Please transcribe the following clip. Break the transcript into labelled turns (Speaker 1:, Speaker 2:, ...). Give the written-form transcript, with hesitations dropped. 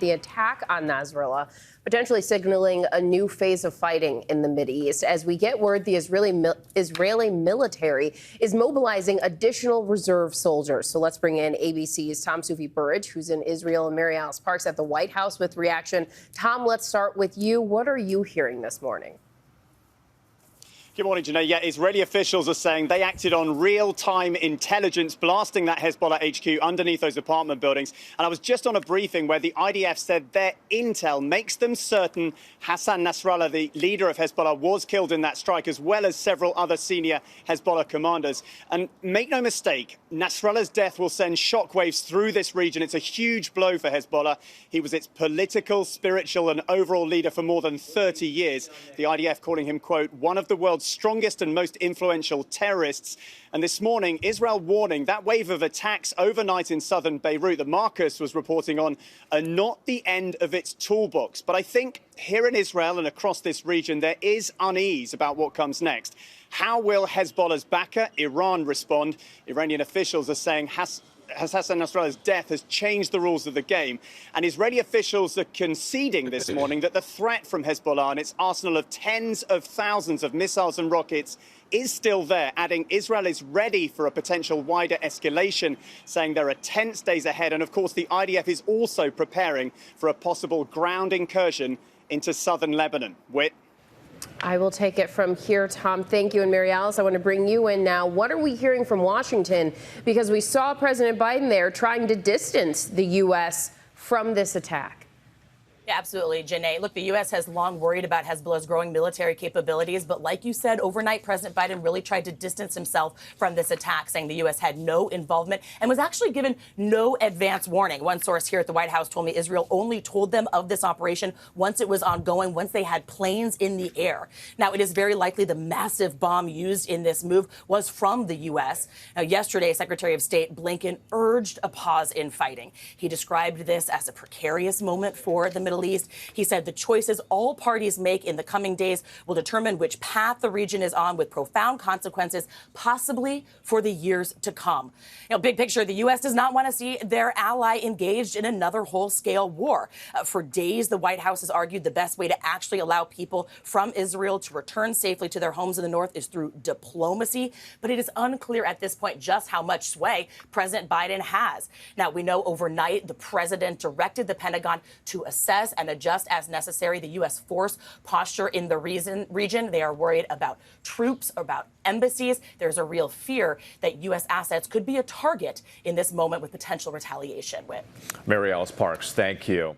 Speaker 1: the attack on Nasrallah, potentially signaling a new phase of fighting in the Mideast. As we get word, the Israeli military is mobilizing additional reserve soldiers. So let's bring in ABC's Tom Sufi-Burridge, who's in Israel, and Mary Alice Parks at the White House with reaction. Tom, let's start with you. What are you hearing this morning?
Speaker 2: Good morning, Janae. Yeah, Israeli officials are saying they acted on real-time intelligence, blasting that Hezbollah HQ underneath those apartment buildings. And I was just on a briefing where the IDF said their intel makes them certain Hassan Nasrallah, the leader of Hezbollah, was killed in that strike, as well as several other senior Hezbollah commanders. And make no mistake, Nasrallah's death will send shockwaves through this region. It's a huge blow for Hezbollah. He was its political, spiritual, and overall leader for more than 30 years. The IDF calling him, quote, one of the world's strongest and most influential terrorists. And this morning, Israel warning that wave of attacks overnight in southern Beirut that Marcus was reporting on are not the end of its toolbox. But I think here in Israel and across this region, there is unease about what comes next. How will Hezbollah's backer, Iran, respond? Iranian officials are saying Hassan Nasrallah's death has changed the rules of the game. And Israeli officials are conceding this morning that the threat from Hezbollah and its arsenal of tens of thousands of missiles and rockets is still there, adding Israel is ready for a potential wider escalation, saying there are tense days ahead. And of course, the IDF is also preparing for a possible ground incursion into southern Lebanon. Whit?
Speaker 1: I will take it from here, Tom. Thank you. And Mary Alice, I want to bring you in now. What are we hearing from Washington? Because we saw President Biden there trying to distance the U.S. from this attack.
Speaker 3: Yeah, absolutely, Janae. Look, the U.S. has long worried about Hezbollah's growing military capabilities. But like you said, overnight, President Biden really tried to distance himself from this attack, saying the U.S. had no involvement and was actually given no advance warning. One source here at the White House told me Israel only told them of this operation once it was ongoing, once they had planes in the air. Now, it is very likely the massive bomb used in this move was from the U.S. Now, yesterday, Secretary of State Blinken urged a pause in fighting. He described this as a precarious moment for the Middle East. He said the choices all parties make in the coming days will determine which path the region is on, with profound consequences, possibly for the years to come. You know, big picture, the U.S. does not want to see their ally engaged in another whole-scale war. For days, the White House has argued the best way to actually allow people from Israel to return safely to their homes in the north is through diplomacy. But it is unclear at this point just how much sway President Biden has. Now, we know overnight the president directed the Pentagon to assess and adjust as necessary the U.S. force posture in the region. They are worried about troops, about embassies. There's a real fear that U.S. assets could be a target in this moment with potential retaliation.
Speaker 4: Mary Alice Parks, thank you.